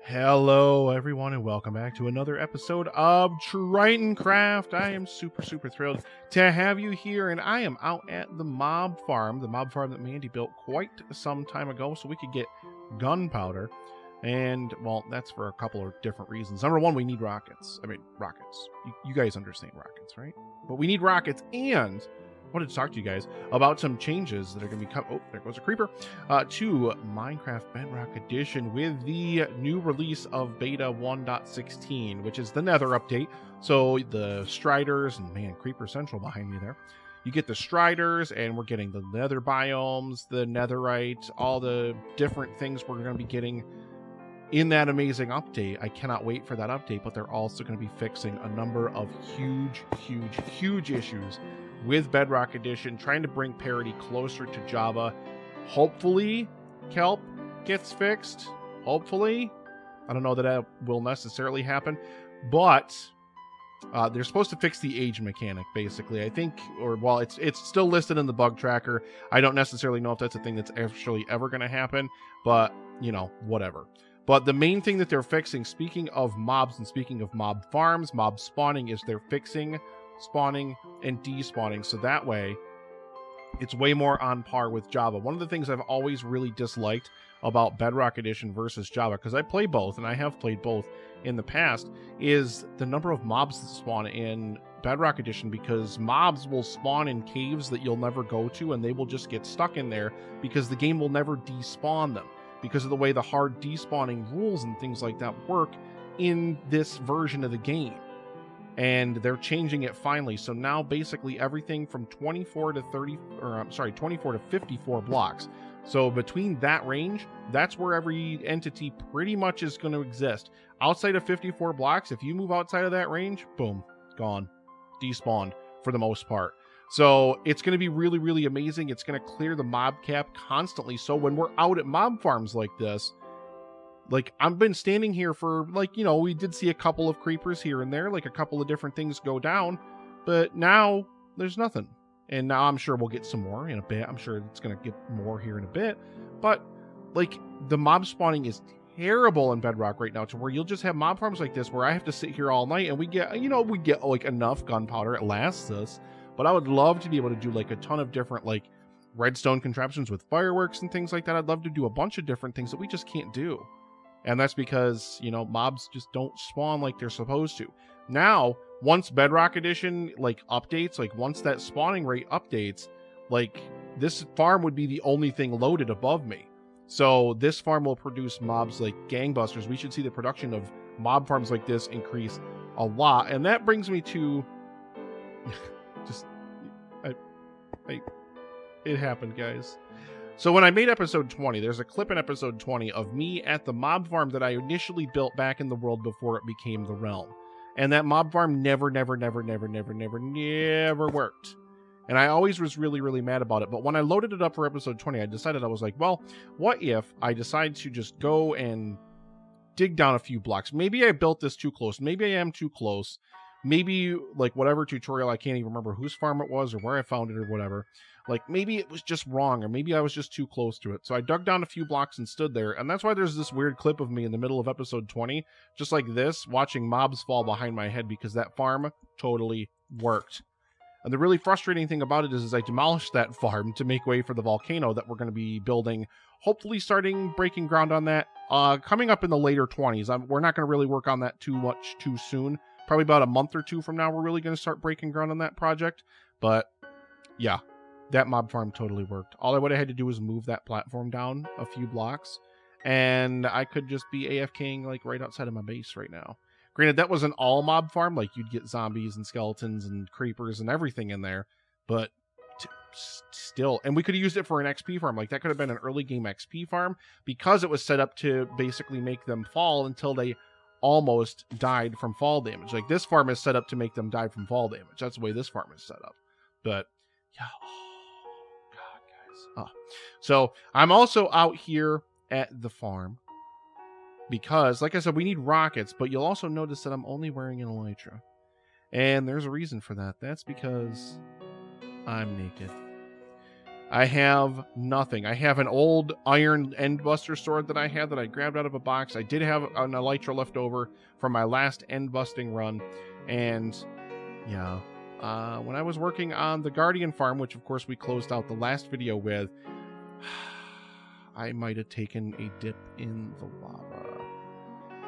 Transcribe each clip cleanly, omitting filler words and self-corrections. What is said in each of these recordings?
Hello, everyone, and welcome back to another episode of Tritoncraft. I am super thrilled to have you here, and I am out at the mob farm that Mandy built quite some time ago so we could get gunpowder. And, well, that's for a couple of different reasons. Number one, we need rockets. Rockets. You guys understand rockets, right? But we need rockets, and I wanted to talk to you guys about some changes that are going to be coming. Oh, there goes a creeper. To Minecraft Bedrock Edition with the new release of Beta 1.16, which is the Nether update. So the Striders, and man, Creeper Central behind me there. You get the Striders, and we're getting the Nether biomes, the Netherite, all the different things we're going to be getting in that amazing update. I cannot wait for that update, but they're also going to be fixing a number of huge issues with Bedrock Edition, trying to bring parity closer to Java. Hopefully, Kelp gets fixed. Hopefully. I don't know that will necessarily happen, but they're supposed to fix the age mechanic, basically. I think, it's still listed in the bug tracker. I don't necessarily know if that's a thing that's actually ever going to happen, but, whatever. But the main thing that they're fixing, speaking of mobs and speaking of mob farms, mob spawning, is they're fixing spawning and despawning, so that way it's way more on par with Java. One of the things I've always really disliked about Bedrock Edition versus Java, because I play both, and I have played both in the past, is the number of mobs that spawn in Bedrock Edition, because mobs will spawn in caves that you'll never go to, and they will just get stuck in there because the game will never despawn them, because of the way the hard despawning rules and things like that work in this version of the game. And they're changing it finally. So now basically everything from 24 to 54 blocks. So between that range, that's where every entity pretty much is going to exist. Outside of 54 blocks, if you move outside of that range, boom, gone. Despawned for the most part. So it's going to be really amazing. It's going to clear the mob cap constantly. So when we're out at mob farms like this, like, I've been standing here for, we did see a couple of creepers here and there, like a couple of different things go down, but now there's nothing. And now I'm sure we'll get some more in a bit. I'm sure it's going to get more here in a bit. But, the mob spawning is terrible in Bedrock right now, to where you'll just have mob farms like this where I have to sit here all night, and we get enough gunpowder. It lasts us. But I would love to be able to do, a ton of different, redstone contraptions with fireworks and things like that. I'd love to do a bunch of different things that we just can't do. And that's because, mobs just don't spawn like they're supposed to. Now, once Bedrock Edition, updates, once that spawning rate updates, this farm would be the only thing loaded above me. So this farm will produce mobs like gangbusters. We should see the production of mob farms like this increase a lot. And that brings me to... it happened, guys. So when I made episode 20, there's a clip in episode 20 of me at the mob farm that I initially built back in the world before it became the realm. And that mob farm never worked. And I always was really mad about it. But when I loaded it up for episode 20, I decided, I was like, well, what if I decide to just go and dig down a few blocks? Maybe I built this too close. Maybe I am too close. Maybe, whatever tutorial, I can't even remember whose farm it was or where I found it or whatever. Maybe it was just wrong, or maybe I was just too close to it. So I dug down a few blocks and stood there, and that's why there's this weird clip of me in the middle of episode 20, just like this, watching mobs fall behind my head, because that farm totally worked. And the really frustrating thing about it is I demolished that farm to make way for the volcano that we're going to be building, hopefully starting breaking ground on that coming up in the later 20s. We're not going to really work on that too much too soon. Probably about a month or two from now, we're really going to start breaking ground on that project. But yeah, that mob farm totally worked. All I would have had to do was move that platform down a few blocks, and I could just be AFKing right outside of my base right now. Granted, that was an all mob farm. You'd get zombies and skeletons and creepers and everything in there, but still. And we could have used it for an XP farm. That could have been an early game XP farm, because it was set up to basically make them fall until they almost died from fall damage. This farm is set up to make them die from fall damage. That's the way this farm is set up. But yeah, oh god, guys. So I'm also out here at the farm because, like I said, we need rockets, but you'll also notice that I'm only wearing an elytra. And there's a reason for that. That's because I'm naked. I have nothing. I have an old iron endbuster sword that I had that I grabbed out of a box. I did have an elytra left over from my last end-busting run. And, yeah, when I was working on the Guardian farm, which, of course, we closed out the last video with, I might have taken a dip in the lava.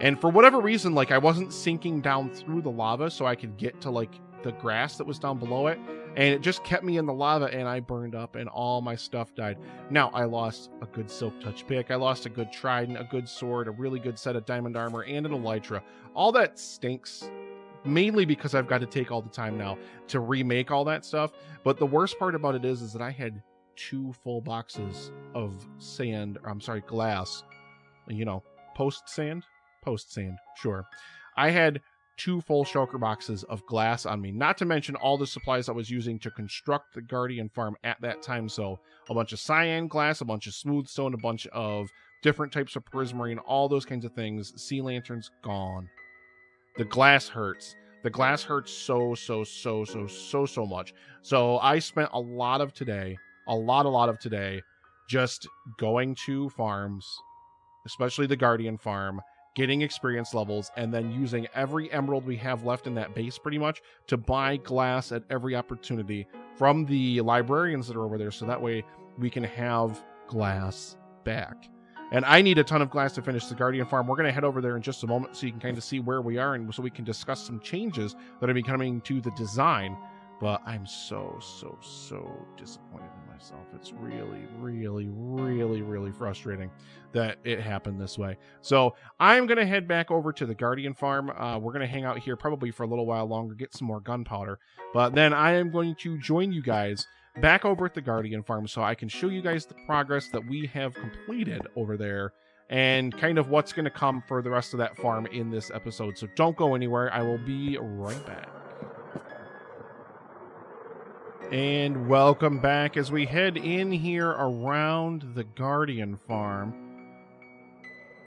And for whatever reason, like, I wasn't sinking down through the lava so I could get to, like, the grass that was down below it. And it just kept me in the lava, and I burned up, and all my stuff died. Now, I lost a good Silk Touch pick. I lost a good trident, a good sword, a really good set of diamond armor, and an elytra. All that stinks, mainly because I've got to take all the time now to remake all that stuff. But the worst part about it is that I had 2 full boxes of glass. You know, post-sand, sure. I had 2 full shulker boxes of glass on me, not to mention all the supplies I was using to construct the Guardian farm at that time. So a bunch of cyan glass, a bunch of smooth stone, a bunch of different types of prismarine, all those kinds of things. Sea lanterns, gone. The glass hurts. The glass hurts so much. So I spent a lot of today, just going to farms, especially the Guardian farm, getting experience levels, and then using every emerald we have left in that base pretty much to buy glass at every opportunity from the librarians that are over there, so that way we can have glass back. And I need a ton of glass to finish the Guardian farm. We're going to head over there in just a moment so you can kind of see where we are, and so we can discuss some changes that are coming to the design. But I'm so disappointed in myself. It's really frustrating that it happened this way. So I'm going to head back over to the Guardian farm. We're going to hang out here probably for a little while longer, get some more gunpowder. But then I am going to join you guys back over at the Guardian farm so I can show you guys the progress that we have completed over there and kind of what's going to come for the rest of that farm in this episode. So don't go anywhere. I will be right back. And welcome back as we head in here around the Guardian farm.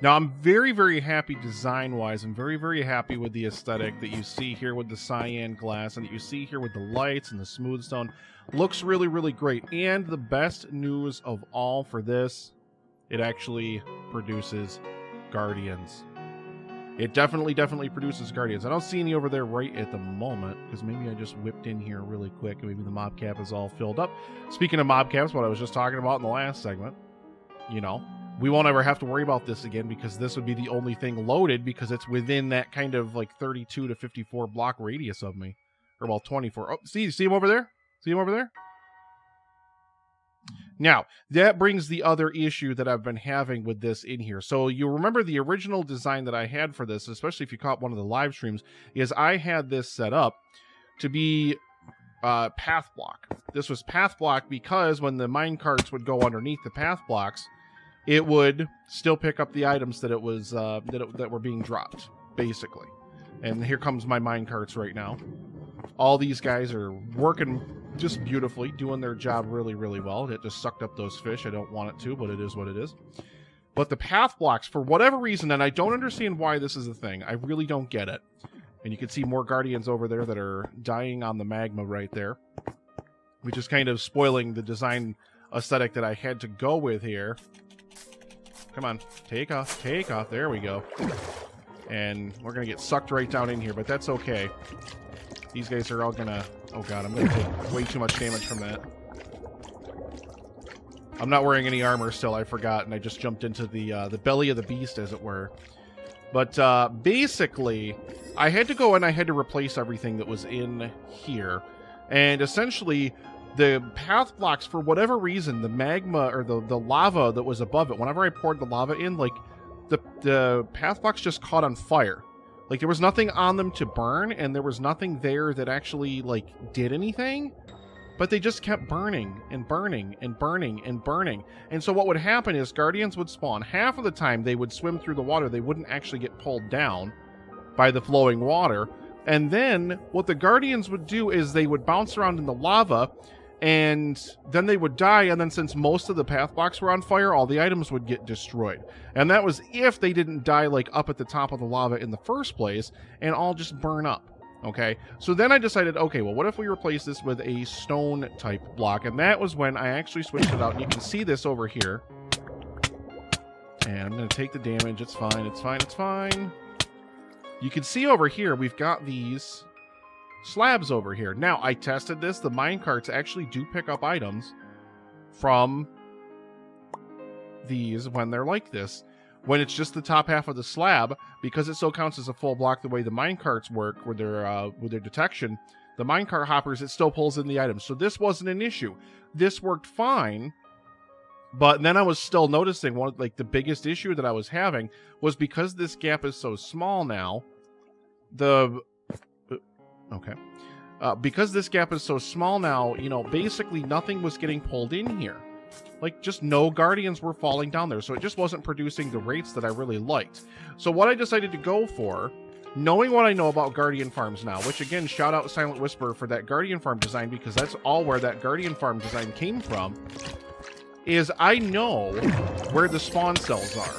Now, I'm very happy design-wise. I'm very happy with the aesthetic that you see here with the cyan glass and that you see here with the lights and the smooth stone. Looks really great. And the best news of all for this, it actually produces Guardians. It definitely produces Guardians. I don't see any over there right at the moment, because maybe I just whipped in here really quick, and maybe the mob cap is all filled up. Speaking of mob caps, what I was just talking about in the last segment, you know, we won't ever have to worry about this again, because this would be the only thing loaded, because it's within that kind of like 32 to 54 block radius of me. Or, well, 24. Oh, see him over there? See him over there? Now, that brings the other issue that I've been having with this in here. So you remember the original design that I had for this, especially if you caught one of the live streams, is I had this set up to be path block. This was path block because when the mine carts would go underneath the path blocks, it would still pick up the items that it was that were being dropped, basically. And here comes my mine carts right now. All these guys are working just beautifully, doing their job really well. It just sucked up those fish. I don't want it to, but it is what it is. But the path blocks, for whatever reason, and I don't understand why this is a thing, I really don't get it. And you can see more Guardians over there that are dying on the magma right there, which is kind of spoiling the design aesthetic that I had to go with here. Come on, take off, there we go. And we're going to get sucked right down in here, but that's okay. These guys are all gonna... Oh god, I'm gonna take way too much damage from that. I'm not wearing any armor still, I forgot, and I just jumped into the belly of the beast, as it were. But basically, I had to go and I had to replace everything that was in here. And essentially, the path blocks, for whatever reason, the magma, or the lava that was above it, whenever I poured the lava in, like, the path blocks just caught on fire. Like, there was nothing on them to burn, and there was nothing there that actually, like, did anything. But they just kept burning and burning and burning and burning. And so what would happen is Guardians would spawn. Half of the time, they would swim through the water. They wouldn't actually get pulled down by the flowing water. And then what the Guardians would do is they would bounce around in the lava, and then they would die, and then since most of the path blocks were on fire, all the items would get destroyed. And that was if they didn't die, like, up at the top of the lava in the first place, and all just burn up. Okay, so then I decided, okay, well, what if we replace this with a stone type block? And that was when I actually switched it out. And you can see this over here. And I'm going to take the damage. It's fine. It's fine. It's fine. You can see over here, we've got these slabs over here. Now, I tested this. The minecarts actually do pick up items from these when they're like this. When it's just the top half of the slab, because it still counts as a full block the way the minecarts work with their detection, the minecart hoppers, it still pulls in the items. So this wasn't an issue. This worked fine. But then I was still noticing the biggest issue that I was having was because this gap is so small now. Because this gap is so small now, you know, basically nothing was getting pulled in here. Like, just no guardians were falling down there. So it just wasn't producing the rates that I really liked. So what I decided to go for, knowing what I know about guardian farms now, which again, shout out Silent Whisper for that guardian farm design, because that's all where that guardian farm design came from, is I know where the spawn cells are.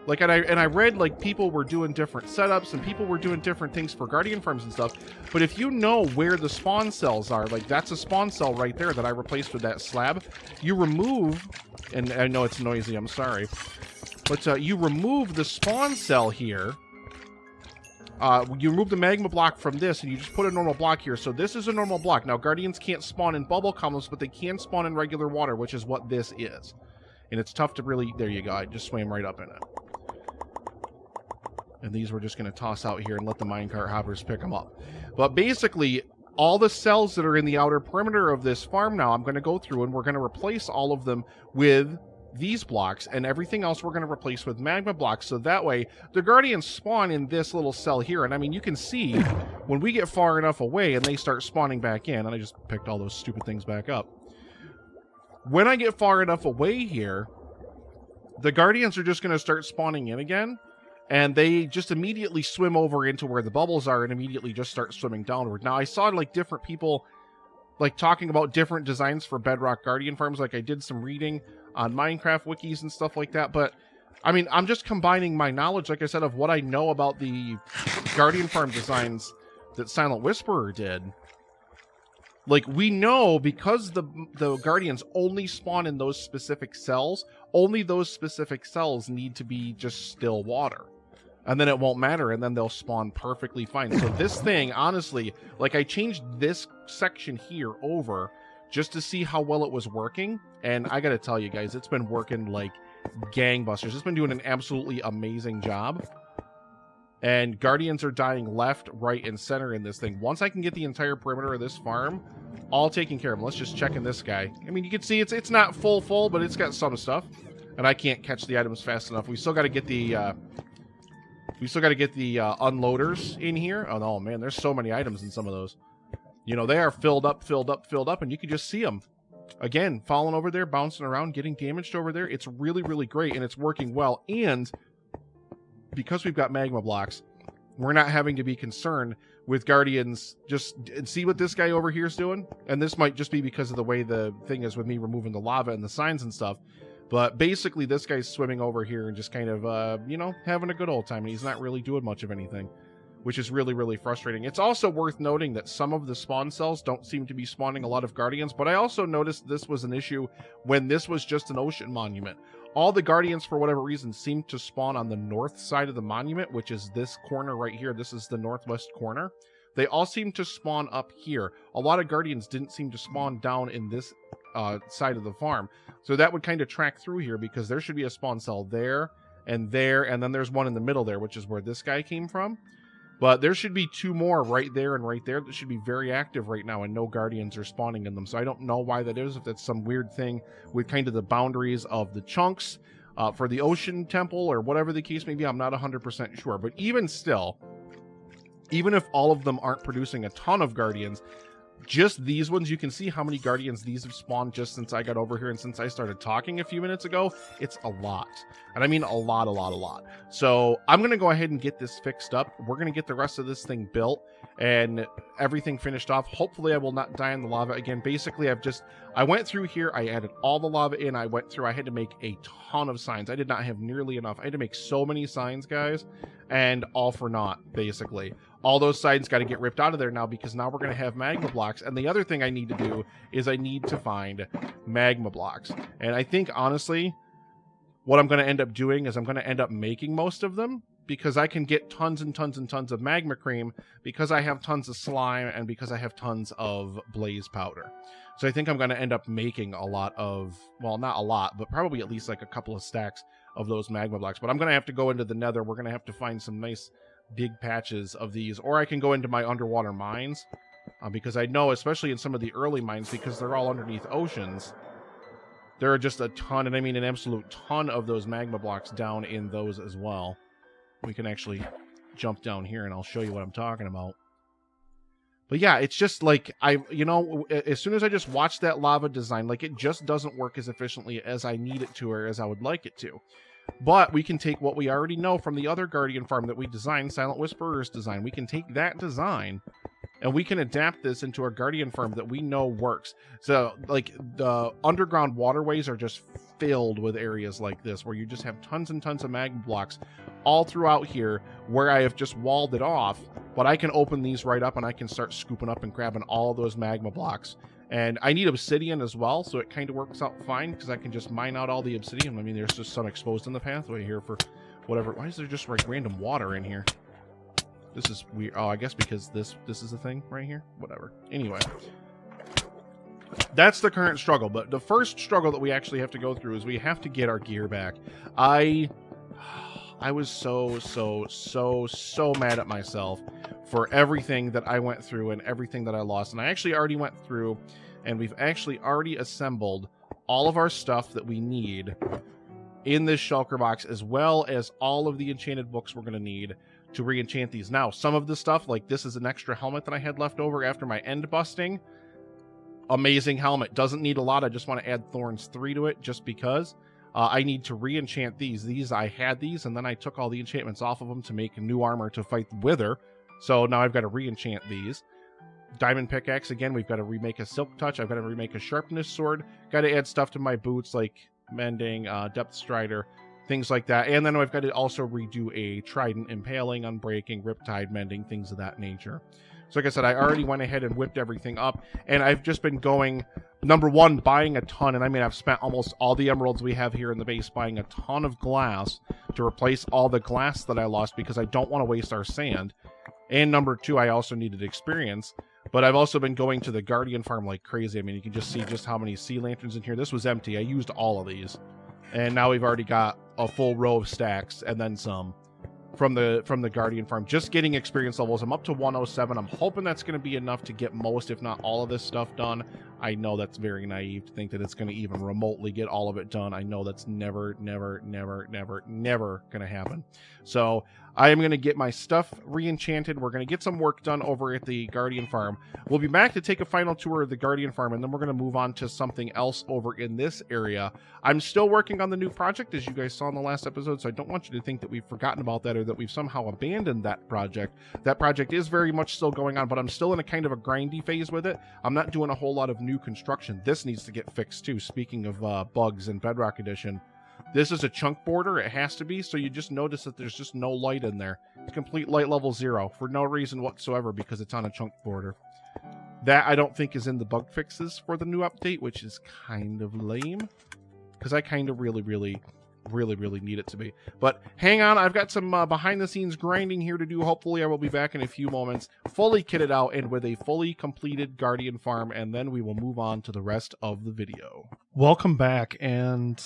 Like, and I read, like, people were doing different setups and people were doing different things for guardian farms and stuff. But if you know where the spawn cells are, like, that's a spawn cell right there that I replaced with that slab. You remove, and I know it's noisy, I'm sorry, but you remove the spawn cell here. You remove the magma block from this, and you just put a normal block here. So this is a normal block. Now, guardians can't spawn in bubble columns, but they can spawn in regular water, which is what this is. And it's tough to really... There you go. I just swam right up in it. And these we're just going to toss out here and let the minecart hoppers pick them up. But basically, all the cells that are in the outer perimeter of this farm now, I'm going to go through, and we're going to replace all of them with these blocks, and everything else we're going to replace with magma blocks, so that way the guardians spawn in this little cell here. And I mean, you can see when we get far enough away and they start spawning back in, and I just picked all those stupid things back up. When I get far enough away here, the guardians are just going to start spawning in again, and they just immediately swim over into where the bubbles are and immediately just start swimming downward. Now, I saw like different people like talking about different designs for Bedrock guardian farms. Like, I did some reading on Minecraft wikis and stuff like that. But I mean, I'm just combining my knowledge, like I said, of what I know about the guardian farm designs that Silent Whisperer did. Like, we know because the guardians only spawn in those specific cells, only those specific cells need to be just still water. And then it won't matter, and then they'll spawn perfectly fine. So this thing, honestly, like, I changed this section here over just to see how well it was working. And I gotta tell you guys, it's been working like gangbusters. It's been doing an absolutely amazing job. And guardians are dying left, right, and center in this thing. Once I can get the entire perimeter of this farm all taken care of, let's just check in this guy. I mean, you can see it's not full, but it's got some stuff. And I can't catch the items fast enough. We still got to get the unloaders in here. Oh no, man, there's so many items in some of those. You know, they are filled up, and you can just see them. Again, falling over there, bouncing around, getting damaged over there. It's really, really great, and it's working well. And because we've got magma blocks, we're not having to be concerned with guardians. Just see what this guy over here is doing. And this might just be because of the way the thing is with me removing the lava and the signs and stuff. But basically, this guy's swimming over here and just kind of, you know, having a good old time. And he's not really doing much of anything, which is really, really frustrating. It's also worth noting that some of the spawn cells don't seem to be spawning a lot of guardians. But I also noticed this was an issue when this was just an ocean monument. All the guardians, for whatever reason, seem to spawn on the north side of the monument, which is this corner right here. This is the northwest corner. They all seem to spawn up here. A lot of guardians didn't seem to spawn down in this side of the farm. So that would kind of track through here, because there should be a spawn cell there, and then there's one in the middle there, which is where this guy came from. But there should be two more right there and right there that should be very active right now, and no guardians are spawning in them. So I don't know why that is, if that's some weird thing with kind of the boundaries of the chunks for the ocean temple or whatever the case may be. I'm not 100% sure. But even still, even if all of them aren't producing a ton of guardians, just these ones, you can see how many guardians these have spawned just since I got over here and since I started talking a few minutes ago. It's a lot. And I mean a lot. So I'm going to go ahead and get this fixed up. We're going to get the rest of this thing built and everything finished off. Hopefully I will not die in the lava again. Basically, I went through here, I added all the lava in, I had to make a ton of signs. I did not have nearly enough. I had to make so many signs, guys, and all for naught, basically. All those signs got to get ripped out of there now, because now we're going to have magma blocks. And the other thing I need to do is I need to find magma blocks. And I think, honestly, what I'm going to end up doing is I'm going to end up making most of them, because I can get tons and tons and tons of magma cream, because I have tons of slime, and because I have tons of blaze powder. So I think I'm going to end up making a lot of, well, not a lot, but probably at least like a couple of stacks of those magma blocks. But I'm going to have to go into the nether. We're going to have to find some nice big patches of these, or I can go into my underwater mines, because I know, especially in some of the early mines, because they're all underneath oceans, there are just a ton, and I mean an absolute ton of those magma blocks down in those as well. We can actually jump down here and I'll show you what I'm talking about. But yeah, it's just like, as soon as I just watch that lava design, like, it just doesn't work as efficiently as I need it to, or as I would like it to. But we can take what we already know from the other Guardian farm that we designed, Silent Whisperer's design. We can take that design and we can adapt this into a Guardian farm that we know works. So, like, the underground waterways are just filled with areas like this, where you just have tons and tons of magma blocks all throughout here, where I have just walled it off. But I can open these right up, and I can start scooping up and grabbing all those magma blocks. And I need obsidian as well, so it kind of works out fine, because I can just mine out all the obsidian. I mean, there's just some exposed in the pathway here for whatever. Why is there just, like, random water in here? This is weird. Oh, I guess because this is the thing right here. Whatever. Anyway, that's the current struggle. But the first struggle that we actually have to go through is we have to get our gear back. I was so mad at myself for everything that I went through and everything that I lost. And I actually already went through, and we've actually already assembled all of our stuff that we need in this shulker box, as well as all of the enchanted books we're going to need to re-enchant these. Now, some of the stuff, like this is an extra helmet that I had left over after my end busting. Amazing helmet. Doesn't need a lot. I just want to add Thorns 3 to it, just because. I need to re-enchant these. I had these, and then I took all the enchantments off of them to make new armor to fight the Wither. So now I've got to re-enchant these. Diamond pickaxe, again, we've got to remake a silk touch. I've got to remake a sharpness sword. Got to add stuff to my boots, like mending, depth strider, things like that. And then I've got to also redo a trident, impaling, unbreaking, riptide, mending, things of that nature. So like I said, I already went ahead and whipped everything up, and I've just been going, number one, buying a ton, and I mean, I've spent almost all the emeralds we have here in the base buying a ton of glass to replace all the glass that I lost, because I don't want to waste our sand. And number two, I also needed experience, but I've also been going to the Guardian farm like crazy. I mean, you can just see just how many sea lanterns in here. This was empty. I used all of these, and now we've already got a full row of stacks and then some from the Guardian farm. Just getting experience levels. I'm up to 107. I'm hoping that's going to be enough to get most, if not all, of this stuff done. I know that's very naive to think that it's going to even remotely get all of it done. I know that's never going to happen. So I am going to get my stuff re-enchanted. We're going to get some work done over at the Guardian farm. We'll be back to take a final tour of the Guardian farm, and then we're going to move on to something else over in this area. I'm still working on the new project, as you guys saw in the last episode, so I don't want you to think that we've forgotten about that or that we've somehow abandoned that project. That project is very much still going on, but I'm still in a kind of a grindy phase with it. I'm not doing a whole lot of new construction. This needs to get fixed too. Speaking of bugs in Bedrock Edition, this is a chunk border. It has to be, so you just notice that there's just no light in there. It's complete light level 0 for no reason whatsoever, because it's on a chunk border. That I don't think is in the bug fixes for the new update, which is kind of lame, because I kind of really need it to be. But hang on, I've got some behind the scenes grinding here to do. Hopefully I will be back in a few moments, fully kitted out and with a fully completed Guardian farm, and then we will move on to the rest of the video. Welcome back, and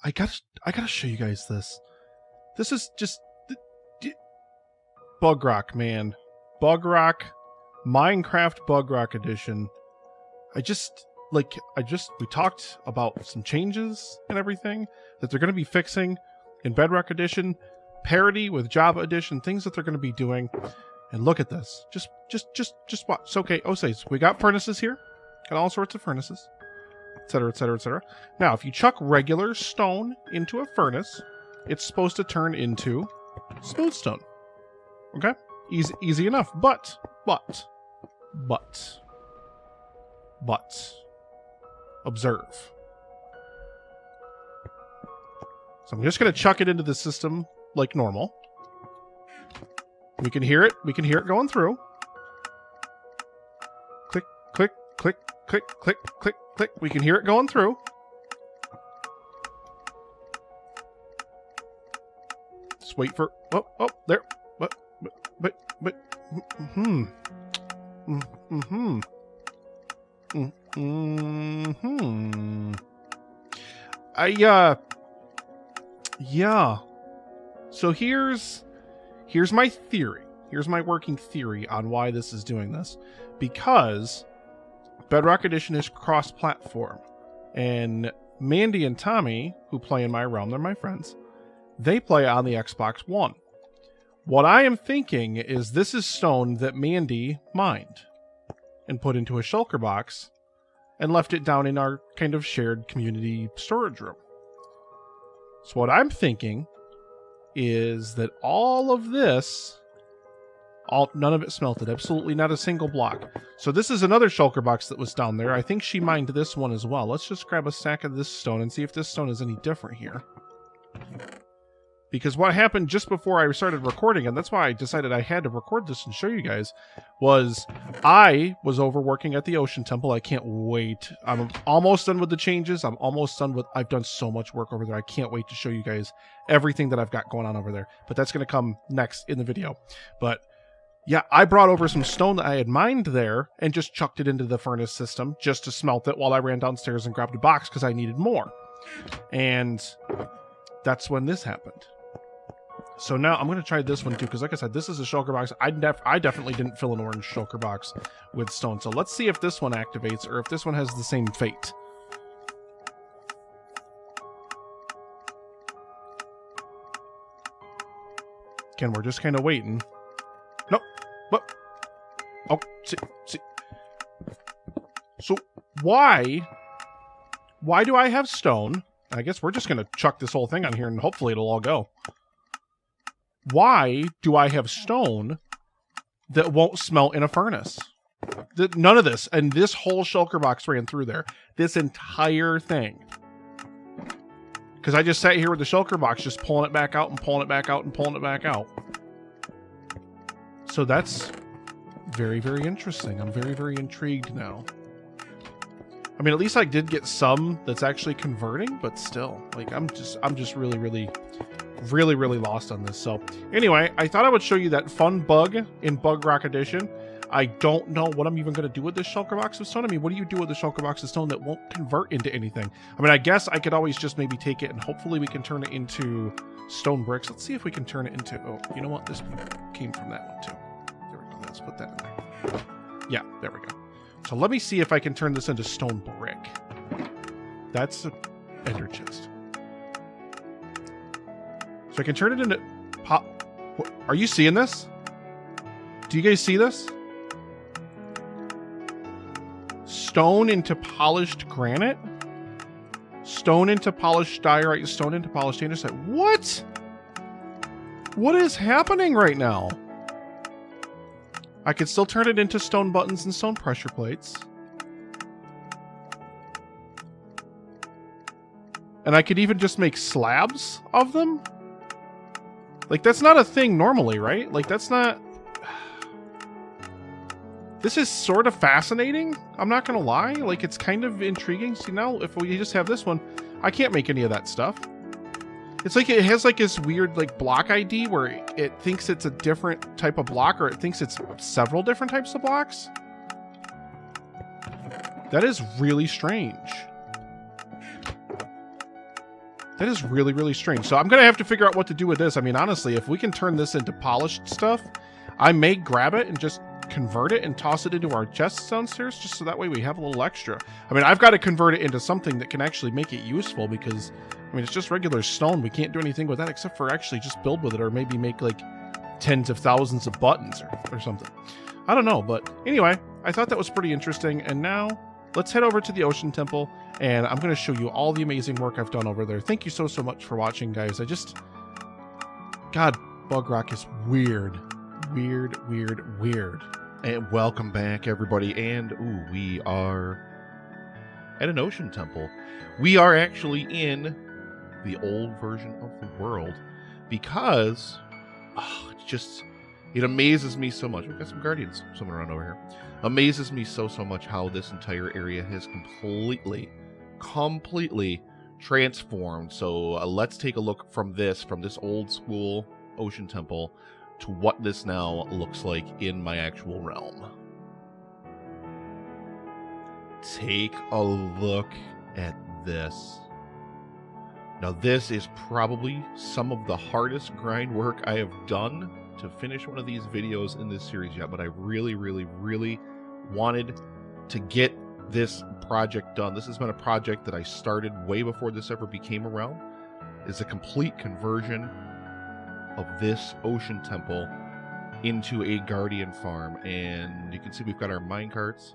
I gotta show you guys this. This is just Bug Rock, man. Bug Rock, Minecraft Bug Rock Edition. We talked about some changes and everything that they're going to be fixing in Bedrock Edition, parity with Java Edition, things that they're going to be doing. And look at this. Just watch. So, okay, Osays, we got furnaces here. Got all sorts of furnaces, etc., etc., etc. Now, if you chuck regular stone into a furnace, it's supposed to turn into smooth stone. Okay? Easy enough. But observe. So I'm just going to chuck it into the system like normal. We can hear it. We can hear it going through. Click, click, click, click, click, click, click. We can hear it going through. Just wait for... Oh, there. But, yeah. So here's my theory. Here's my working theory on why this is doing this. Because Bedrock Edition is cross-platform. And Mandy and Tommy, who play in my realm, they're my friends, they play on the Xbox One. What I am thinking is this is stone that Mandy mined and put into a shulker box and left it down in our kind of shared community storage room. So what I'm thinking is that all of this, none of it smelted, absolutely not a single block. So this is another shulker box that was down there. I think she mined this one as well. Let's just grab a stack of this stone and see if this stone is any different here. Because what happened just before I started recording, and that's why I decided I had to record this and show you guys, was I was over working at the Ocean Temple. I can't wait. I'm almost done with the changes. I'm almost done with... I've done so much work over there. I can't wait to show you guys everything that I've got going on over there. But that's going to come next in the video. But yeah, I brought over some stone that I had mined there and just chucked it into the furnace system just to smelt it while I ran downstairs and grabbed a box because I needed more. And that's when this happened. So now I'm going to try this one too, because like I said, this is a shulker box. I definitely didn't fill an orange shulker box with stone. So let's see if this one activates or if this one has the same fate. Again, we're just kind of waiting. Nope. What? Oh, see. So why do I have stone? I guess we're just going to chuck this whole thing on here and hopefully it'll all go. Why do I have stone that won't smelt in a furnace? None of this. And this whole shulker box ran through there. This entire thing. Because I just sat here with the shulker box, just pulling it back out and pulling it back out and pulling it back out. So that's very, very interesting. I'm very, very intrigued now. I mean, at least I did get some that's actually converting, but still, like, I'm just really, really lost on this. So anyway, I thought I would show you that fun bug in Bedrock Edition. I don't know what I'm even going to do with this shulker box of stone. I mean, what do you do with the shulker box of stone that won't convert into anything? I mean, I guess I could always just maybe take it and hopefully we can turn it into stone bricks. Let's see if we can turn it into... Oh, you know what? This came from that one too. There we go. Let's put that in there. Yeah, there we go. So let me see if I can turn this into stone brick. That's an ender chest. So I can turn it into pop. Are you seeing this? Do you guys see this? Stone into polished granite? Stone into polished diorite, stone into polished andesite. What? What is happening right now? I could still turn it into stone buttons and stone pressure plates. And I could even just make slabs of them. Like, that's not a thing normally, right? Like, that's not... This is sort of fascinating. I'm not going to lie. Like, it's kind of intriguing. See, now, if we just have this one, I can't make any of that stuff. It's like it has, like, this weird, like, block ID where it thinks it's a different type of block or it thinks it's several different types of blocks. That is really strange. That is really, really strange. So I'm going to have to figure out what to do with this. I mean, honestly, if we can turn this into polished stuff, I may grab it and just convert it and toss it into our chests downstairs just so that way we have a little extra. I mean, I've got to convert it into something that can actually make it useful because, I mean, it's just regular stone. We can't do anything with that except for actually just build with it or maybe make like tens of thousands of buttons or something. I don't know, but anyway, I thought that was pretty interesting. And now let's head over to the Ocean Temple and I'm going to show you all the amazing work I've done over there. Thank you so much for watching, guys. God, Bedrock is weird. Weird. And welcome back, everybody. And we are at an ocean temple. We are actually in the old version of the world because it amazes me so much. We've got some guardians swimming around over here. Amazes me so much how this entire area has completely transformed. So let's take a look from this old school ocean temple to what this now looks like in my actual realm. Take a look at this. Now this is probably some of the hardest grind work I have done to finish one of these videos in this series yet, but I really wanted to get this project done. This has been a project that I started way before this ever became a realm. It's a complete conversion of this ocean temple into a guardian farm, and you can see we've got our minecarts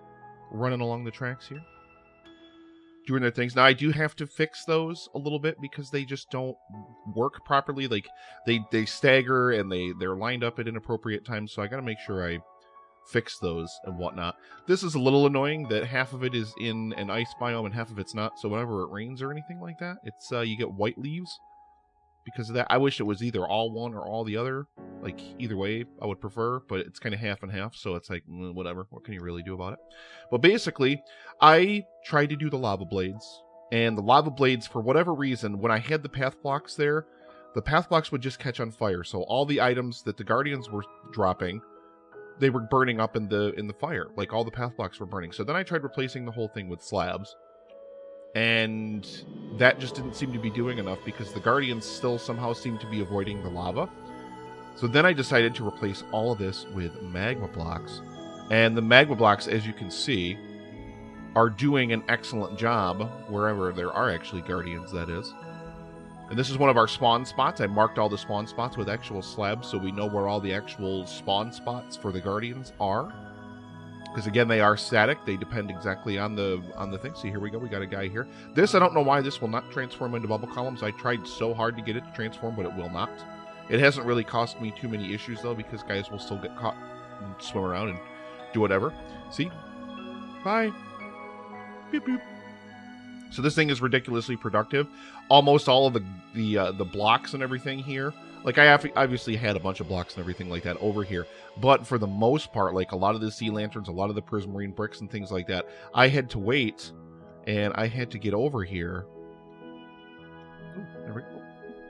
running along the tracks here, doing their things. Now I do have to fix those a little bit because they just don't work properly. Like they stagger and they're lined up at inappropriate times, so I gotta make sure I fix those and whatnot. This is a little annoying that half of it is in an ice biome and half of it's not, so whenever it rains or anything like that, it's you get white leaves because of that. I wish it was either all one or all the other. Like, either way I would prefer, but it's kind of half and half, so it's like, whatever. What can you really do about it? But basically, I tried to do the lava blades, and the lava blades, for whatever reason, when I had the path blocks there, the path blocks would just catch on fire. So all the items that the guardians were dropping, they were burning up in the fire. Like, all the path blocks were burning. So then I tried replacing the whole thing with slabs, and that just didn't seem to be doing enough because the guardians still somehow seemed to be avoiding the lava. So then I decided to replace all of this with magma blocks. And the magma blocks, as you can see, are doing an excellent job wherever there are actually guardians, that is. And this is one of our spawn spots. I marked all the spawn spots with actual slabs so we know where all the actual spawn spots for the guardians are. Because again, they are static. They depend exactly on the thing. See, here we go. We got a guy here. This, I don't know why this will not transform into bubble columns. I tried so hard to get it to transform, but it will not. It hasn't really cost me too many issues, though, because guys will still get caught and swim around and do whatever. See? Bye. Beep, beep. So this thing is ridiculously productive. Almost all of the blocks and everything here. Like, I obviously had a bunch of blocks and everything like that over here. But for the most part, like, a lot of the sea lanterns, a lot of the prismarine bricks and things like that, I had to wait, and I had to get over here. Ooh, there we go.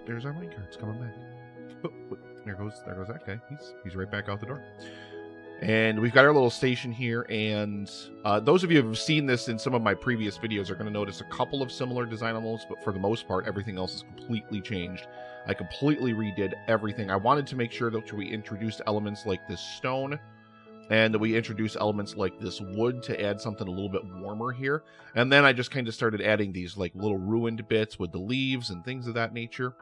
There's our minecart. It's coming back. Oh, there goes that guy. He's right back out the door. And we've got our little station here, and those of you who have seen this in some of my previous videos are going to notice a couple of similar design elements, but for the most part, everything else is completely changed. I completely redid everything. I wanted to make sure that we introduced elements like this stone, and that we introduce elements like this wood to add something a little bit warmer here. And then I just kind of started adding these like little ruined bits with the leaves and things of that nature.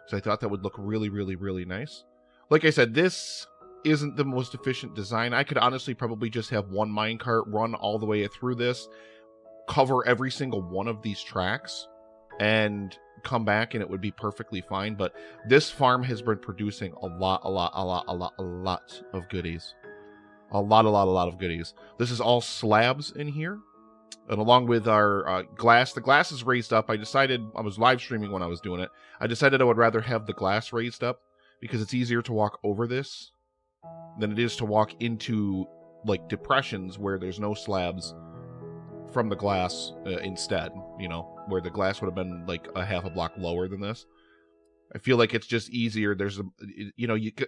So I thought that would look really nice. Like I said, this isn't the most efficient design. I could honestly probably just have one minecart run all the way through this, cover every single one of these tracks, and come back and it would be perfectly fine. But this farm has been producing a lot of goodies. A lot of goodies. This is all slabs in here. And along with our glass, the glass is raised up. I was live streaming when I was doing it. I decided I would rather have the glass raised up because it's easier to walk over this than it is to walk into like depressions where there's no slabs from the glass instead, you know, where the glass would have been like a half a block lower than this. I feel like it's just easier. There's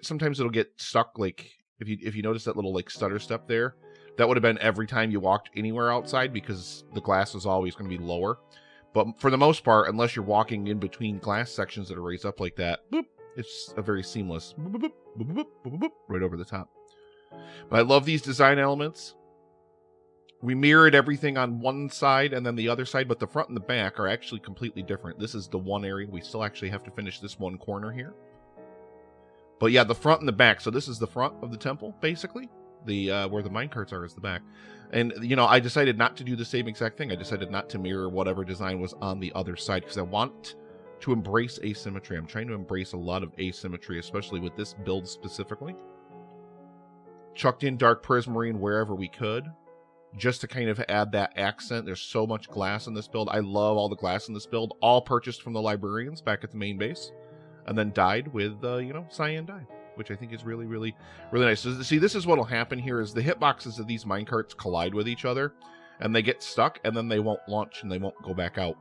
sometimes it'll get stuck. Like if you notice that little like stutter step there, that would have been every time you walked anywhere outside because the glass is always going to be lower. But for the most part, unless you're walking in between glass sections that are raised up like that, boop, it's a very seamless boop, boop, boop, boop, boop, boop, right over the top. But I love these design elements. We mirrored everything on one side and then the other side, but the front and the back are actually completely different. This is the one area. We still actually have to finish this one corner here. But yeah, the front and the back. So this is the front of the temple, basically. Where the minecarts are is the back. And, you know, I decided not to do the same exact thing. I decided not to mirror whatever design was on the other side because I want to embrace asymmetry. I'm trying to embrace a lot of asymmetry, especially with this build specifically. Chucked in dark prismarine wherever we could. just to kind of add that accent. There's so much glass in this build. I love all the glass in this build, all purchased from the librarians back at the main base, and then dyed with, you know, cyan dye, which I think is really, really, really nice. So, see, this is what will happen here is the hitboxes of these minecarts collide with each other, and they get stuck, and then they won't launch, and they won't go back out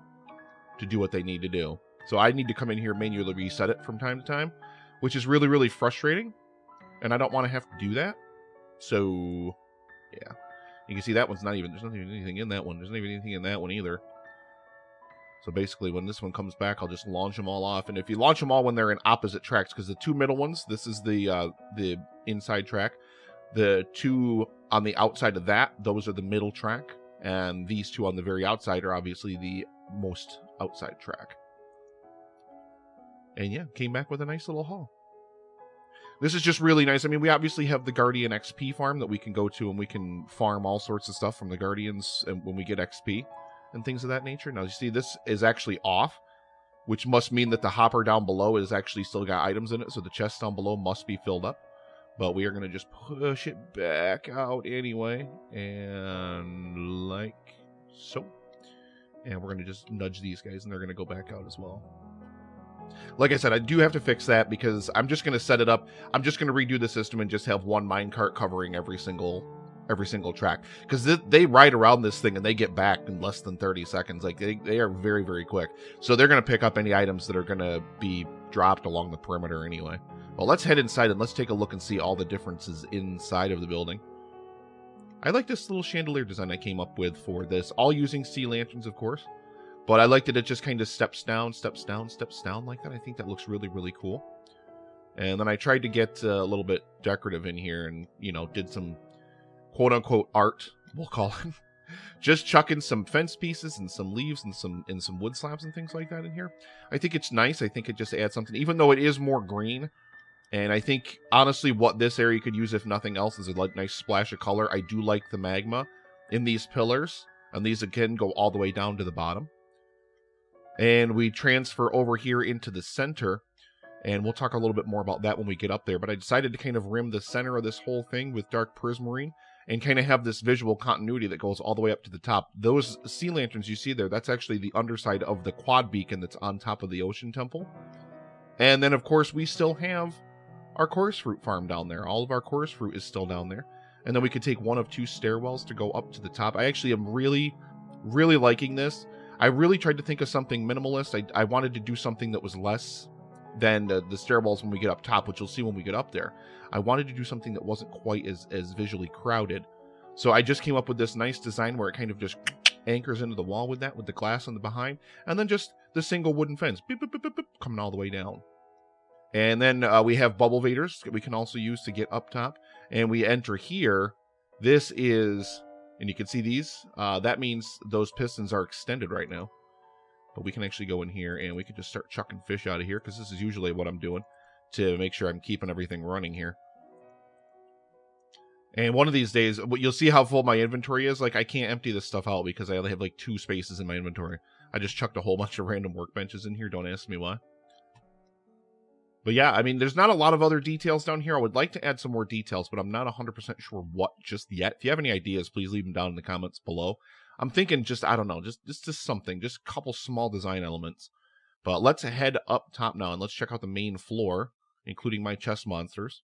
to do what they need to do. So I need to come in here and manually reset it from time to time, which is really, really frustrating, and I don't want to have to do that. So, yeah. You can see that one's not even, there's not even anything in that one. There's not even anything in that one either. So basically, when this one comes back, I'll just launch them all off. And if you launch them all when they're in opposite tracks, because the two middle ones, this is the inside track. The two on the outside of that, those are the middle track. And these two on the very outside are obviously the most outside track. And yeah, came back with a nice little haul. This is just really nice. I mean, we obviously have the Guardian XP farm that we can go to, and we can farm all sorts of stuff from the Guardians when we get XP and things of that nature. Now, you see, this is actually off, which must mean that the hopper down below is actually still got items in it, so the chest down below must be filled up. But we are going to just push it back out anyway, and like so. And we're going to just nudge these guys, and they're going to go back out as well. Like I said, I do have to fix that because I'm just going to set it up. I'm just going to redo the system and just have one minecart covering every single track. Because they ride around this thing and they get back in less than 30 seconds. Like, they are very, very quick. So they're going to pick up any items that are going to be dropped along the perimeter anyway. Well, let's head inside and let's take a look and see all the differences inside of the building. I like this little chandelier design I came up with for this. All using sea lanterns, of course. But I like that it just kind of steps down like that. I think that looks really, really cool. And then I tried to get a little bit decorative in here and, you know, did some quote-unquote art, we'll call it. Just chucking some fence pieces and some leaves and some wood slabs and things like that in here. I think it's nice. I think it just adds something, even though it is more green. And I think, honestly, what this area could use, if nothing else, is a nice splash of color. I do like the magma in these pillars. And these, again, go all the way down to the bottom. And we transfer over here into the center, and we'll talk a little bit more about that when we get up there. But I decided to kind of rim the center of this whole thing with dark prismarine and kind of have this visual continuity that goes all the way up to the top. Those sea lanterns you see there, that's actually the underside of the quad beacon that's on top of the ocean temple. And then, of course, we still have our chorus fruit farm down there. All of our chorus fruit is still down there. And then we could take one of two stairwells to go up to the top. I actually am really, really liking this. I really tried to think of something minimalist. I wanted to do something that was less than the stairwells when we get up top, which you'll see when we get up there. I wanted to do something that wasn't quite as visually crowded. So I just came up with this nice design where it kind of just anchors into the wall with that, with the glass on the behind, and then just the single wooden fence beep, beep, beep, beep, beep, coming all the way down. And then we have bubble vaders that we can also use to get up top. And we enter here. This is... And you can see these. That means those pistons are extended right now. But we can actually go in here and we can just start chucking fish out of here, because this is usually what I'm doing to make sure I'm keeping everything running here. And one of these days, you'll see how full my inventory is. Like, I can't empty this stuff out because I only have like 2 spaces in my inventory. I just chucked a whole bunch of random workbenches in here. Don't ask me why. But yeah, I mean, there's not a lot of other details down here. I would like to add some more details, but I'm not 100% sure what just yet. If you have any ideas, please leave them down in the comments below. I'm thinking just, I don't know, just something, just a couple small design elements. But let's head up top now, and let's check out the main floor, including my chest monsters.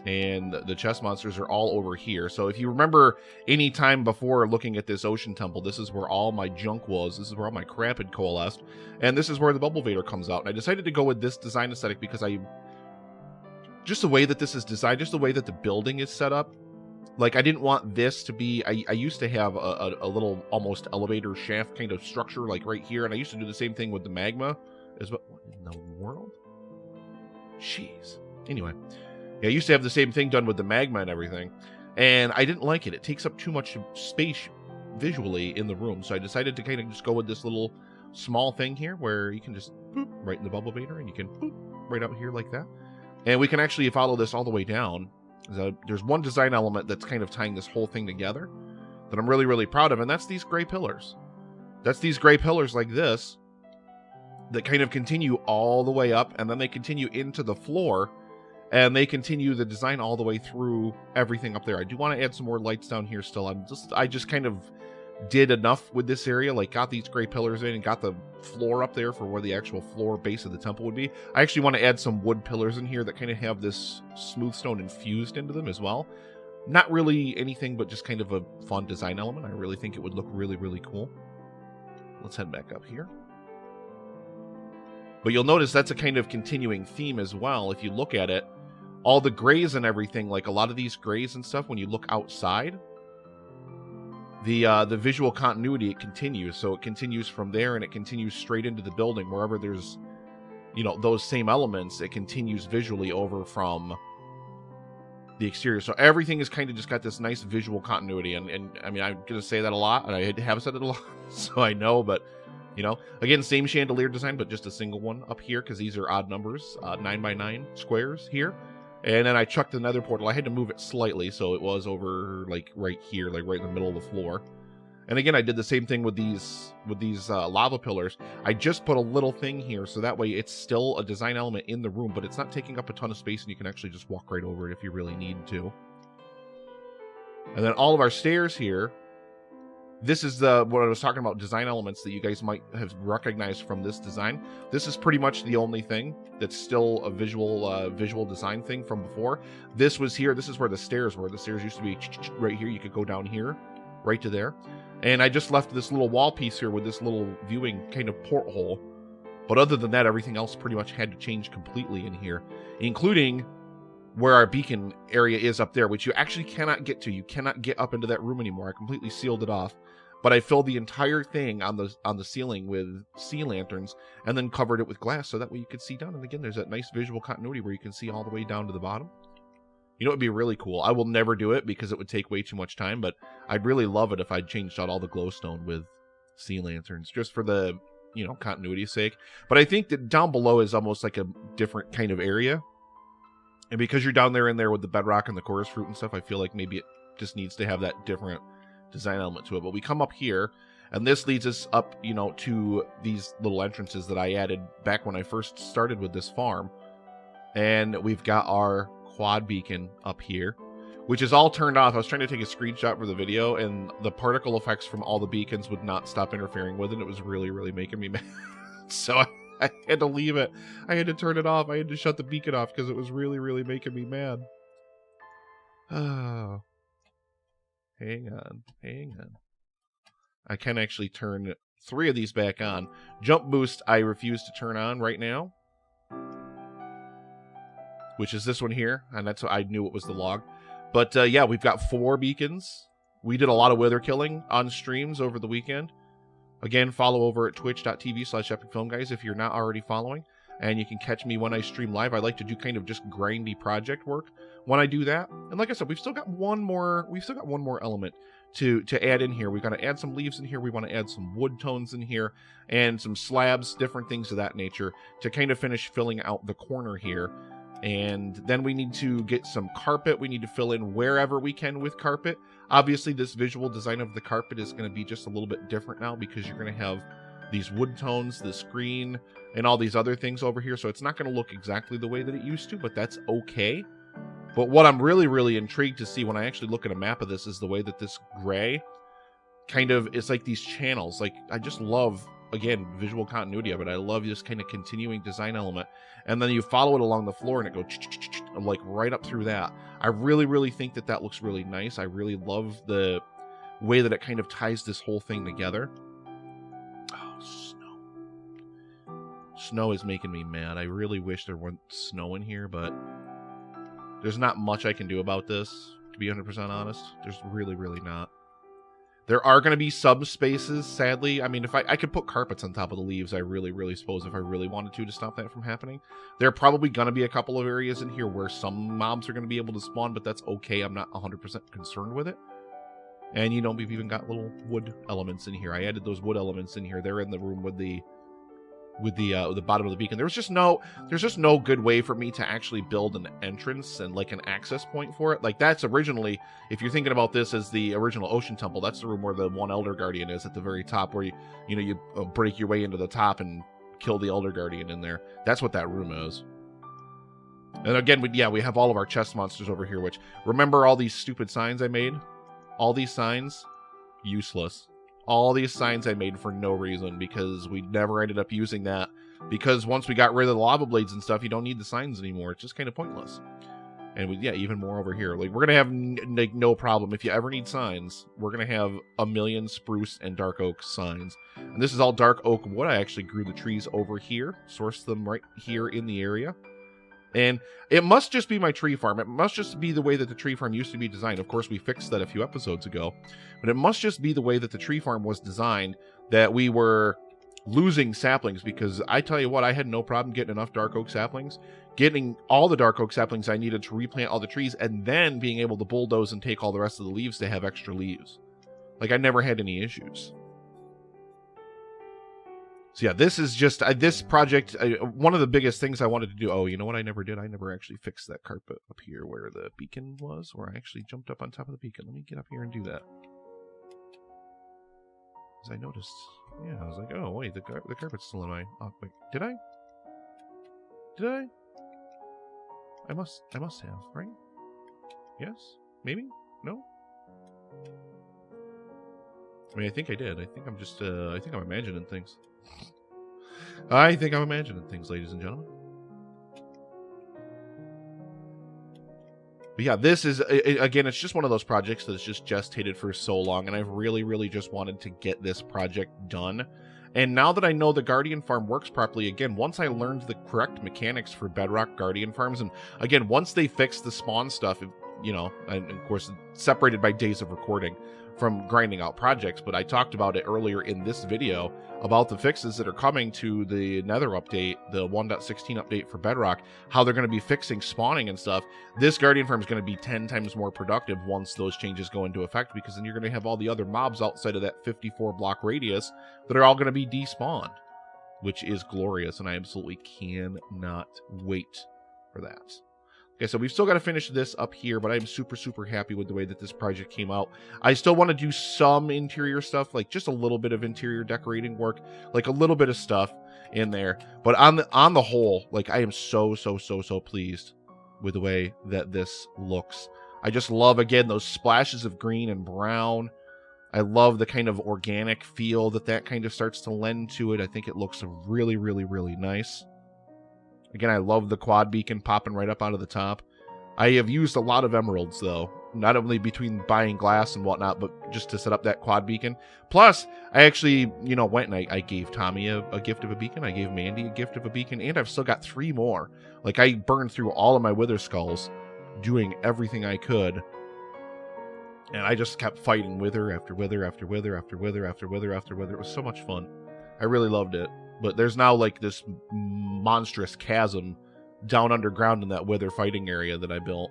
And the chest monsters are all over here. So if you remember any time before looking at this ocean temple, this is where all my junk was. This is where all my crap had coalesced. And this is where the bubble vader comes out. And I decided to go with this design aesthetic because just the way that this is designed, just the way that the building is set up. Like, I didn't want this to be... I used to have a little almost elevator shaft kind of structure, like right here. And I used to do the same thing with the magma. What in the world? Jeez. Anyway... Yeah, I used to have the same thing done with the magma and everything, and I didn't like it. It takes up too much space visually in the room, so I decided to kind of just go with this little small thing here where you can just boop right in the bubble vader, and you can boop right out here like that. And we can actually follow this all the way down. There's one design element that's kind of tying this whole thing together that I'm really, really proud of, and that's these gray pillars. That's these gray pillars like this that kind of continue all the way up, and then they continue into the floor. And they continue the design all the way through everything up there. I do want to add some more lights down here still. I just kind of did enough with this area, like got these gray pillars in and got the floor up there for where the actual floor base of the temple would be. I actually want to add some wood pillars in here that kind of have this smooth stone infused into them as well. Not really anything, but just kind of a fun design element. I really think it would look really, really cool. Let's head back up here. But you'll notice that's a kind of continuing theme as well. If you look at it, all the grays and everything, like a lot of these grays and stuff, when you look outside, the visual continuity, it continues. So it continues from there and it continues straight into the building. Wherever there's, you know, those same elements, it continues visually over from the exterior. So everything is kind of just got this nice visual continuity. And I mean, I'm going to say that a lot, and I have said it a lot, so I know, but, you know, again, same chandelier design, but just a single one up here, because these are odd numbers, 9x9 squares here. And then I chucked the nether portal. I had to move it slightly, so it was over, like, right here, like right in the middle of the floor. And again, I did the same thing with these lava pillars. I just put a little thing here, so that way it's still a design element in the room, but it's not taking up a ton of space, and you can actually just walk right over it if you really need to. And then all of our stairs here, this is what I was talking about, design elements that you guys might have recognized from this design. This is pretty much the only thing that's still a visual design thing from before. This was here. This is where the stairs were. The stairs used to be right here. You could go down here, right to there. And I just left this little wall piece here with this little viewing kind of porthole. But other than that, everything else pretty much had to change completely in here, including where our beacon area is up there, which you actually cannot get to. You cannot get up into that room anymore. I completely sealed it off. But I filled the entire thing on the ceiling with sea lanterns and then covered it with glass so that way you could see down. And again, there's that nice visual continuity where you can see all the way down to the bottom. You know, it'd be really cool. I will never do it because it would take way too much time, but I'd really love it if I changed out all the glowstone with sea lanterns just for the, you know, continuity's sake. But I think that down below is almost like a different kind of area. And because you're down there in there with the bedrock and the chorus fruit and stuff, I feel like maybe it just needs to have that different design element to it. But we come up here, and this leads us up, you know, to these little entrances that I added back when I first started with this farm. And we've got our quad beacon up here, which is all turned off. I was trying to take a screenshot for the video, and the particle effects from all the beacons would not stop interfering with it. It was really, really making me mad. So I had to leave it. I had to turn it off. I had to shut the beacon off because it was really, really making me mad. Oh. Hang on. I can actually turn 3 of these back on. Jump boost, I refuse to turn on right now, which is this one here, and that's what I knew it was the log. But yeah, we've got 4 beacons. We did a lot of wither killing on streams over the weekend. Again, follow over at twitch.tv/epicfilm, guys, if you're not already following. And you can catch me when I stream live. I like to do kind of just grindy project work when I do that. And like I said, we've still got one more element to add in here. We've got to add some leaves in here. We want to add some wood tones in here and some slabs, different things of that nature to kind of finish filling out the corner here. And then we need to get some carpet. We need to fill in wherever we can with carpet. Obviously, this visual design of the carpet is going to be just a little bit different now because you're going to have these wood tones, the screen, and all these other things over here. So it's not going to look exactly the way that it used to, but that's okay. But what I'm really, really intrigued to see when I actually look at a map of this is the way that this gray kind of is like these channels. Like, I just love, again, visual continuity of it. I love this kind of continuing design element. And then you follow it along the floor and it goes like right up through that. I really, really think that that looks really nice. I really love the way that it kind of ties this whole thing together. Oh, snow. Snow is making me mad. I really wish there weren't snow in here, but there's not much I can do about this, to be 100% honest. There's really, really not. There are going to be subspaces, sadly. I mean, if I could put carpets on top of the leaves, I really suppose if I really wanted to stop that from happening. There are probably going to be a couple of areas in here where some mobs are going to be able to spawn, but that's okay. I'm not 100% concerned with it. And, you know, we've even got little wood elements in here. I added those wood elements in here. They're in the room with the bottom of the beacon. There's just no good way for me to actually build an entrance and like an access point for it. Like, that's originally, if you're thinking about this as the original Ocean Temple, that's the room where the one Elder Guardian is at the very top, where you break your way into the top and kill the Elder Guardian in there. That's what that room is. And again, we have all of our chest monsters over here, which, remember all these stupid signs I made? All these signs, useless. All these signs I made for no reason, because we never ended up using that. Because once we got rid of the lava blades and stuff, you don't need the signs anymore. It's just kind of pointless. And even more over here. Like, we're going to have no problem. If you ever need signs, we're going to have a million spruce and dark oak signs. And this is all dark oak wood. I actually grew the trees over here. Sourced them right here in the area. And it must just be my tree farm. It must just be the way that the tree farm used to be designed. Of course, we fixed that a few episodes ago. But it must just be the way that the tree farm was designed that we were losing saplings. Because I tell you what, I had no problem getting enough dark oak saplings. Getting all the dark oak saplings I needed to replant all the trees. And then being able to bulldoze and take all the rest of the leaves to have extra leaves. Like, I never had any issues. So yeah, this is just, this project, one of the biggest things I wanted to do, oh, you know what I never did? I never actually fixed that carpet up here where the beacon was, where I actually jumped up on top of the beacon. Let me get up here and do that. As I noticed, yeah, I was like, oh, wait, the carpet's still in my, oh, wait, did I? Did I? I must have, right? Yes? Maybe? No? I mean, I think I did. I think I'm just, I think I'm imagining things. I think I'm imagining things, ladies and gentlemen. But yeah, this is, again, it's just one of those projects that's just gestated for so long, and I've really, really just wanted to get this project done. And now that I know the Guardian Farm works properly, again, once I learned the correct mechanics for Bedrock Guardian Farms, and again, once they fix the spawn stuff, you know, and of course, separated by days of recording from grinding out projects, but I talked about it earlier in this video about the fixes that are coming to the Nether update, the 1.16 update for Bedrock, how they're going to be fixing spawning and stuff. This Guardian Farm is going to be 10 times more productive once those changes go into effect, because then you're going to have all the other mobs outside of that 54 block radius that are all going to be despawned, which is glorious, and I absolutely cannot wait for that. Okay, so we've still got to finish this up here, but I'm super, super happy with the way that this project came out. I still want to do some interior stuff, like just a little bit of interior decorating work, like a little bit of stuff in there. But on the whole, like, I am so pleased with the way that this looks. I just love, again, those splashes of green and brown. I love the kind of organic feel that kind of starts to lend to it. I think it looks really, really, really nice. Again, I love the quad beacon popping right up out of the top. I have used a lot of emeralds, though. Not only between buying glass and whatnot, but just to set up that quad beacon. Plus, I actually, you know, went and I gave Tommy a gift of a beacon. I gave Mandy a gift of a beacon. And I've still got 3 more. Like, I burned through all of my wither skulls, doing everything I could. And I just kept fighting wither after wither after wither after wither after wither after wither. It was so much fun. I really loved it. But there's now, like, this monstrous chasm down underground in that wither fighting area that I built.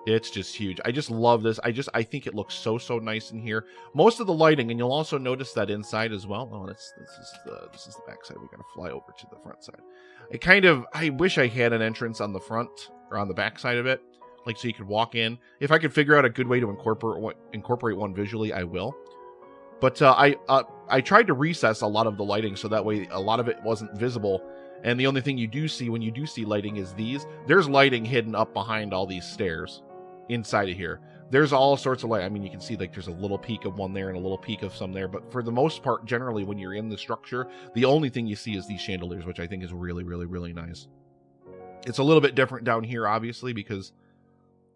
It's just huge. I just love this. I think it looks so nice in here. Most of the lighting, and you'll also notice that inside as well. Oh, this is the back side. We're gonna fly over to the front side. I wish I had an entrance on the front or on the back side of it, like, so you could walk in. If I could figure out a good way to incorporate one visually, I will. But I tried to recess a lot of the lighting so that way a lot of it wasn't visible. And the only thing you do see when you do see lighting is these. There's lighting hidden up behind all these stairs inside of here. There's all sorts of light. I mean, you can see, like, there's a little peak of one there and a little peak of some there. But for the most part, generally, when you're in the structure, the only thing you see is these chandeliers, which I think is really, really, really nice. It's a little bit different down here, obviously, because,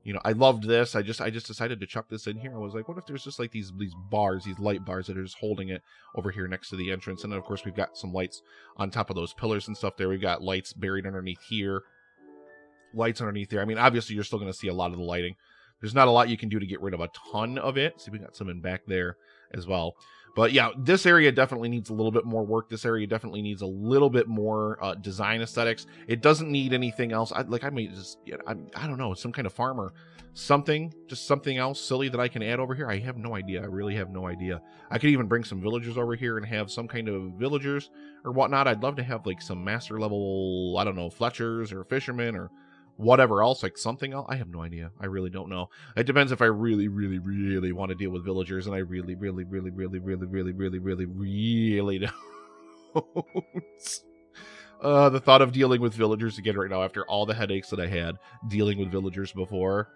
you know, I loved this. I just decided to chuck this in here. I was like, what if there's just like these bars, these light bars that are just holding it over here next to the entrance? And then, of course, we've got some lights on top of those pillars and stuff there. We've got lights buried underneath here, lights underneath there. I mean, obviously, you're still going to see a lot of the lighting. There's not a lot you can do to get rid of a ton of it. See, we got some in back there as well. But yeah, this area definitely needs a little bit more work. This area definitely needs a little bit more design aesthetics. It doesn't need anything else. I may just, I don't know, some kind of farmer, just something else silly that I can add over here. I have no idea. I really have no idea. I could even bring some villagers over here and have some kind of villagers or whatnot. I'd love to have, like, some master level, I don't know, Fletchers or fishermen or whatever else, like something else. I have no idea. I really don't know. It depends if I really want to deal with villagers, and I really don't. The thought of dealing with villagers again right now after all the headaches that I had dealing with villagers before.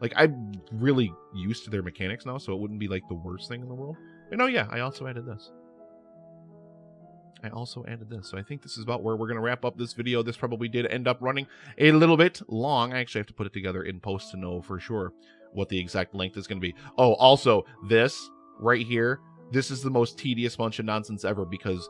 Like, I'm really used to their mechanics now, so it wouldn't be like the worst thing in the world. And oh yeah, I also added this. So I think this is about where we're going to wrap up this video. This probably did end up running a little bit long. I actually have to put it together in post to know for sure what the exact length is going to be. Oh, also, this right here, this is the most tedious bunch of nonsense ever, because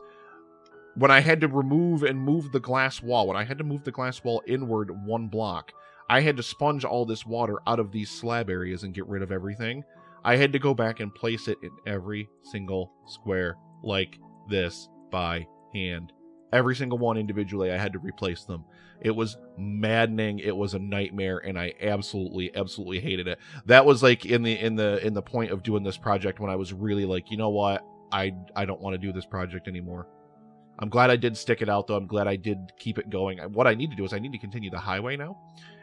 when I had to remove and move the glass wall, when I had to move the glass wall inward 1 block, I had to sponge all this water out of these slab areas and get rid of everything. I had to go back and place it in every single square like this by hand. Every single one individually, I had to replace them. It was maddening. It was a nightmare, and I absolutely hated it. That was like in the point of doing this project when I was really like, you know what? I don't want to do this project anymore. I'm glad I did stick it out, though. I'm glad I did keep it going. What I need to do is I need to continue the highway now.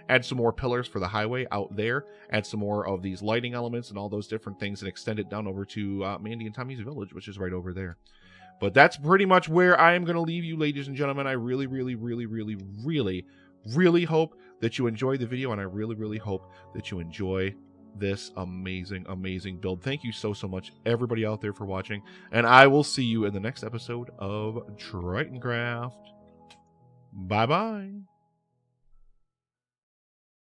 Add some more pillars for the highway out there. Add some more of these lighting elements and all those different things, and extend it down over to Mandy and Tommy's village, which is right over there. But that's pretty much where I am going to leave you, ladies and gentlemen. I really hope that you enjoy the video, and I really hope that you enjoy this amazing build. Thank you so much, everybody out there, for watching, and I will see you in the next episode of Tritoncraft. Bye-bye.